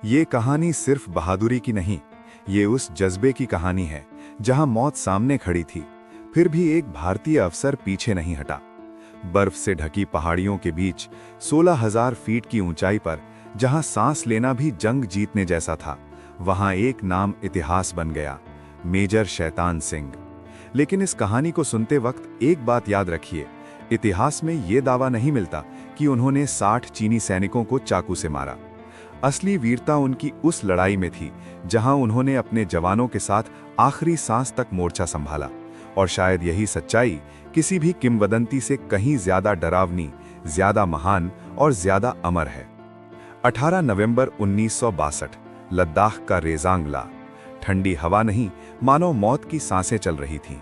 ये कहानी सिर्फ बहादुरी की नहीं, ये उस जज्बे की कहानी है जहां मौत सामने खड़ी थी, फिर भी एक भारतीय अफसर पीछे नहीं हटा। बर्फ से ढकी पहाड़ियों के बीच 16,000 फीट की ऊंचाई पर जहां सांस लेना भी जंग जीतने जैसा था, वहां एक नाम इतिहास बन गया, मेजर शैतान सिंह। लेकिन इस कहानी को सुनते वक्त एक बात याद रखिए, इतिहास में ये दावा नहीं मिलता कि उन्होंने 60 चीनी सैनिकों को चाकू से मारा। असली वीरता उनकी उस लड़ाई में थी जहां उन्होंने अपने जवानों के साथ आखिरी सांस तक मोर्चा संभाला। और शायद यही सच्चाई किसी भी किंवदंती से कहीं ज्यादा डरावनी, ज्यादा महान और ज्यादा अमर है। 18 नवंबर 1962, लद्दाख का रेजांग ला। ठंडी हवा नहीं, मानो मौत की सांसें चल रही थीं।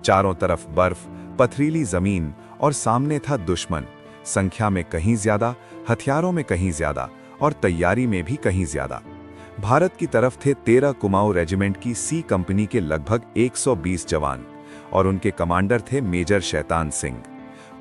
चारों तरफ बर्फ, पथरीली जमीन और सामने था दुश्मन, संख्या में कहीं ज्यादा, हथियारों में कहीं ज्यादा और तैयारी में भी कहीं ज्यादा। भारत की तरफ थे 13 कुमाऊं रेजिमेंट की सी कंपनी के लगभग 120 जवान और उनके कमांडर थे मेजर शैतान सिंह।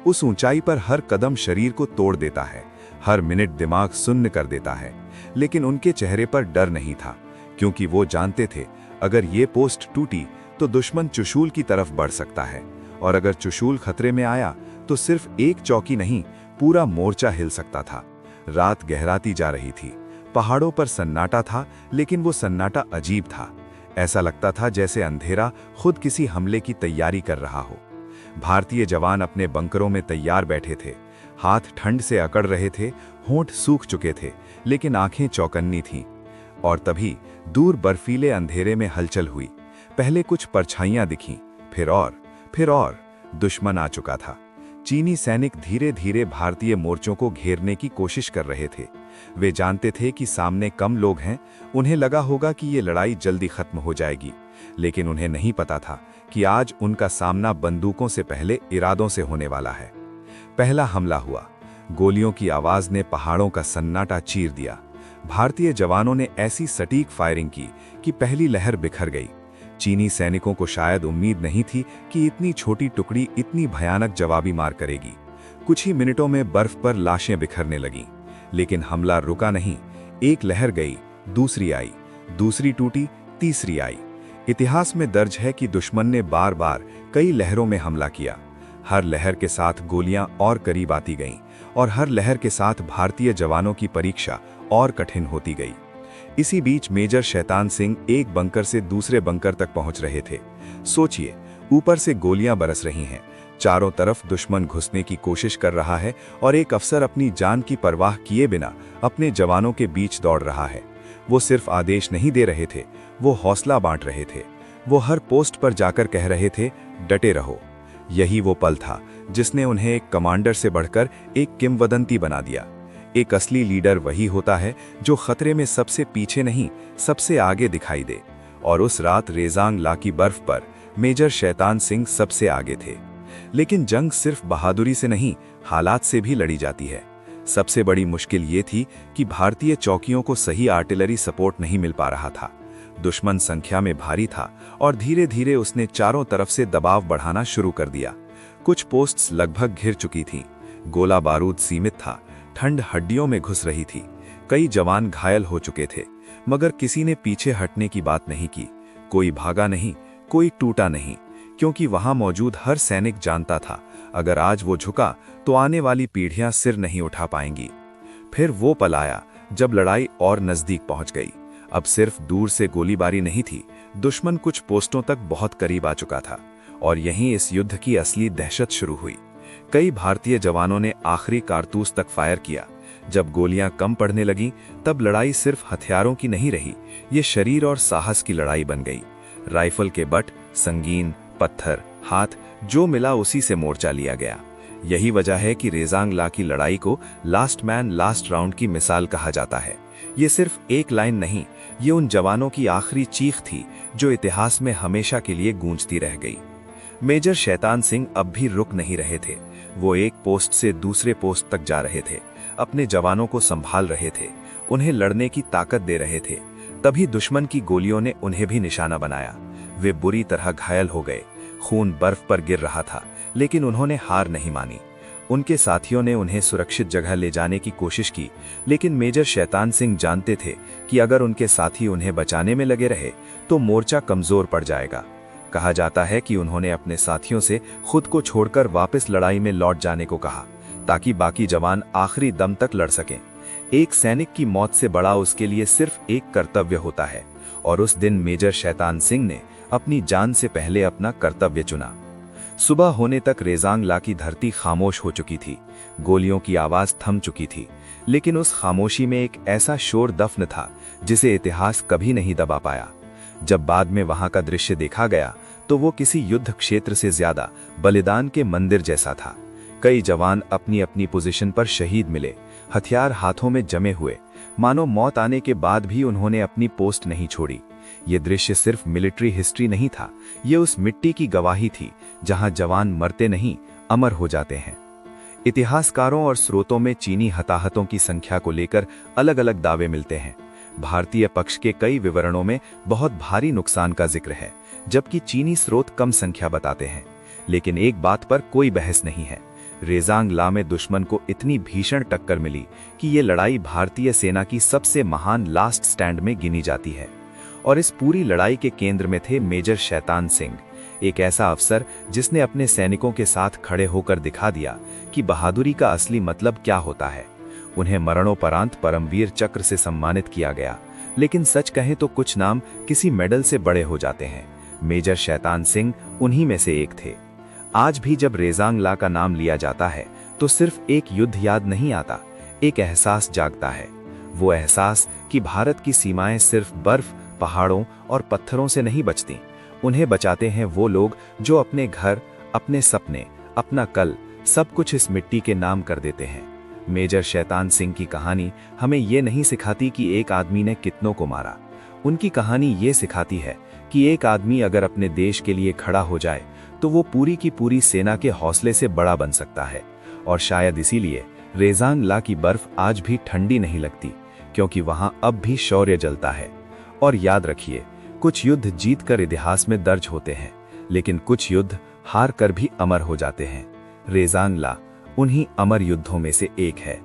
उस ऊंचाई पर हर कदम शरीर को तोड़ देता है, हर मिनट दिमाग सुन्न कर देता है, लेकिन उनके चेहरे पर डर नहीं था, क्योंकि वो जानते थे अगर ये पोस्ट टूटी तो दुश्मन चुशूल की तरफ बढ़ सकता है, और अगर चुशूल खतरे में आया तो सिर्फ एक चौकी नहीं, पूरा मोर्चा हिल सकता था। रात गहराती जा रही थी, पहाड़ों पर सन्नाटा था, लेकिन वो सन्नाटा अजीब था। ऐसा लगता था जैसे अंधेरा खुद किसी हमले की तैयारी कर रहा हो। भारतीय जवान अपने बंकरों में तैयार बैठे थे, हाथ ठंड से अकड़ रहे थे, होंठ सूख चुके थे, लेकिन आंखें चौकन्नी थीं। और तभी दूर बर्फीले अंधेरे में हलचल हुई। पहले कुछ परछाइयां दिखीं, फिर और दुश्मन आ चुका था। चीनी सैनिक धीरे धीरे भारतीय मोर्चों को घेरने की कोशिश कर रहे थे। वे जानते थे कि सामने कम लोग हैं, उन्हें लगा होगा कि ये लड़ाई जल्दी खत्म हो जाएगी, लेकिन उन्हें नहीं पता था कि आज उनका सामना बंदूकों से पहले इरादों से होने वाला है। पहला हमला हुआ। गोलियों की आवाज ने पहाड़ों का सन्नाटा चीर दिया। भारतीय जवानों ने ऐसी सटीक फायरिंग की कि पहली लहर बिखर गई। चीनी सैनिकों को शायद उम्मीद नहीं थी कि इतनी छोटी टुकड़ी इतनी भयानक जवाबी मार करेगी। कुछ ही मिनटों में बर्फ पर लाशें बिखरने लगीं, लेकिन हमला रुका नहीं। एक लहर गई, दूसरी आई, दूसरी टूटी, तीसरी आई। इतिहास में दर्ज है कि दुश्मन ने बार बार कई लहरों में हमला किया। हर लहर के साथ गोलियां और करीब आती गईं, और हर लहर के साथ भारतीय जवानों की परीक्षा और कठिन होती गई। इसी बीच मेजर शैतान सिंह एक बंकर से दूसरे बंकर तक पहुंच रहे थे। सोचिए, ऊपर से गोलियां बरस रही हैं, चारों तरफ दुश्मन घुसने की कोशिश कर रहा है, और एक अफसर अपनी जान की परवाह किए बिना अपने जवानों के बीच दौड़ रहा है। वो सिर्फ आदेश नहीं दे रहे थे, वो हौसला बांट रहे थे। वो हर पोस्ट पर जाकर कह रहे थे, डटे रहो। यही वो पल था जिसने उन्हें एक कमांडर से बढ़कर एक किंवदंती बना दिया। एक असली लीडर वही होता है जो खतरे में सबसे पीछे नहीं, सबसे आगे दिखाई दे। और उस रात रेजांग ला की बर्फ पर मेजर शैतान सिंह सबसे आगे थे। लेकिन जंग सिर्फ बहादुरी से नहीं, हालात से भी लड़ी जाती है। सबसे बड़ी मुश्किल ये थी कि भारतीय चौकियों को सही आर्टिलरी सपोर्ट नहीं मिल पा रहा था। दुश्मन संख्या में भारी था और धीरे धीरे उसने चारों तरफ से दबाव बढ़ाना शुरू कर दिया। कुछ पोस्ट्स लगभग घिर चुकी थीं, गोला बारूद सीमित था, ठंड हड्डियों में घुस रही थी। कई जवान घायल हो चुके थे, मगर किसी ने पीछे हटने की बात नहीं की। कोई भागा नहीं, कोई टूटा नहीं, क्योंकि वहां मौजूद हर सैनिक जानता था अगर आज वो झुका तो आने वाली पीढ़ियां सिर नहीं उठा पाएंगी। फिर वो पल आया जब लड़ाई और नजदीक पहुंच गई। अब सिर्फ दूर से गोलीबारी नहीं थी, दुश्मन कुछ पोस्टों तक बहुत करीब आ चुका था, और यहीं इस युद्ध की असली दहशत शुरू हुई। कई भारतीय जवानों ने आखिरी कारतूस तक फायर किया। जब गोलियां कम पड़ने लगीं, तब लड़ाई सिर्फ हथियारों की नहीं रही, ये शरीर और साहस की लड़ाई बन गई। राइफल के बट, संगीन, पत्थर, हाथ, जो मिला उसी से मोर्चा लिया गया। यही वजह है कि रेजांग ला की लड़ाई को लास्ट मैन लास्ट राउंड की मिसाल कहा जाता है। ये सिर्फ एक लाइन नहीं, ये उन जवानों की आखिरी चीख थी जो इतिहास में हमेशा के लिए गूंजती रह गई। मेजर शैतान सिंह अब भी रुक नहीं रहे थे। वो एक पोस्ट से दूसरे पोस्ट तक जा रहे थे, अपने जवानों को संभाल रहे थे, उन्हें लड़ने की ताकत दे रहे थे। तभी दुश्मन की गोलियों ने उन्हें भी निशाना बनाया। वे बुरी तरह घायल हो गए, खून बर्फ पर गिर रहा था, लेकिन उन्होंने हार नहीं मानी। उनके साथियों ने उन्हें सुरक्षित जगह ले जाने की कोशिश की, लेकिन मेजर शैतान सिंह जानते थे कि अगर उनके साथी उन्हें बचाने में लगे रहे तो मोर्चा कमजोर पड़ जाएगा। कहा जाता है कि उन्होंने अपने साथियों से खुद को छोड़कर वापस लड़ाई में लौट जाने को कहा, ताकि बाकी जवान आखिरी दम तक लड़ सकें। एक सैनिक की मौत से बड़ा उसके लिए सिर्फ एक कर्तव्य होता है, और उस दिन मेजर शैतान सिंह ने अपनी जान से पहले अपना कर्तव्य चुना। सुबह होने तक रेजांगला की धरती खामोश हो चुकी थी, गोलियों की आवाज थम चुकी थी, लेकिन उस खामोशी में एक ऐसा शोर दफन था जिसे इतिहास कभी नहीं दबा पाया। जब बाद में वहां का दृश्य देखा गया तो वो किसी युद्ध क्षेत्र से ज्यादा बलिदान के मंदिर जैसा था। कई जवान अपनी अपनी पोजीशन पर शहीद मिले, हथियार हाथों में जमे हुए, मानो मौत आने के बाद भी उन्होंने अपनी पोस्ट नहीं छोड़ी। ये दृश्य सिर्फ मिलिट्री हिस्ट्री नहीं था, ये उस मिट्टी की गवाही थी जहां जवान मरते नहीं, अमर हो जाते हैं। इतिहासकारों और स्रोतों में चीनी हताहतों की संख्या को लेकर अलग अलग दावे मिलते हैं। भारतीय पक्ष के कई विवरणों में बहुत भारी नुकसान का जिक्र है, जबकि चीनी स्रोत कम संख्या बताते हैं। लेकिन एक बात पर कोई बहस नहीं है, रेजांगला में दुश्मन को इतनी भीषण टक्कर मिली कि ये लड़ाई भारतीय सेना की सबसे महान लास्ट स्टैंड में गिनी जाती है। और इस पूरी लड़ाई के केंद्र में थे मेजर शैतान सिंह, एक ऐसा अफसर जिसने अपने सैनिकों के साथ खड़े होकर दिखा दिया कि बहादुरी का असली मतलब क्या होता है। उन्हें मरणोपरांत परमवीर चक्र से सम्मानित किया गया, लेकिन सच कहें तो कुछ नाम किसी मेडल से बड़े हो जाते हैं। मेजर शैतान सिंह उन्हीं में से एक थे। आज भी जब रेजांगला का नाम लिया जाता है तो सिर्फ एक युद्ध याद नहीं आता, एक एहसास जागता है। वो एहसास कि भारत की सीमाएं सिर्फ बर्फ, पहाड़ों और पत्थरों से नहीं बचती, उन्हें बचाते हैं वो लोग जो अपने घर, अपने सपने, अपना कल, सब कुछ इस मिट्टी के नाम कर देते हैं। मेजर शैतान सिंह की कहानी हमें ये नहीं सिखाती कि एक आदमी ने कितनों को मारा। उनकी कहानी ये सिखाती है कि एक आदमी अगर अपने देश के लिए खड़ा हो जाए तो वो पूरी की पूरी सेना के हौसले से बड़ा बन सकता है। और शायद इसीलिए रेजांगला की बर्फ आज भी ठंडी नहीं लगती, क्योंकि वहां अब भी शौर्य जलता है। और याद रखिए, कुछ युद्ध जीत कर इतिहास में दर्ज होते हैं, लेकिन कुछ युद्ध हार कर भी अमर हो जाते हैं। रेजांगला उन्हीं अमर युद्धों में से एक है।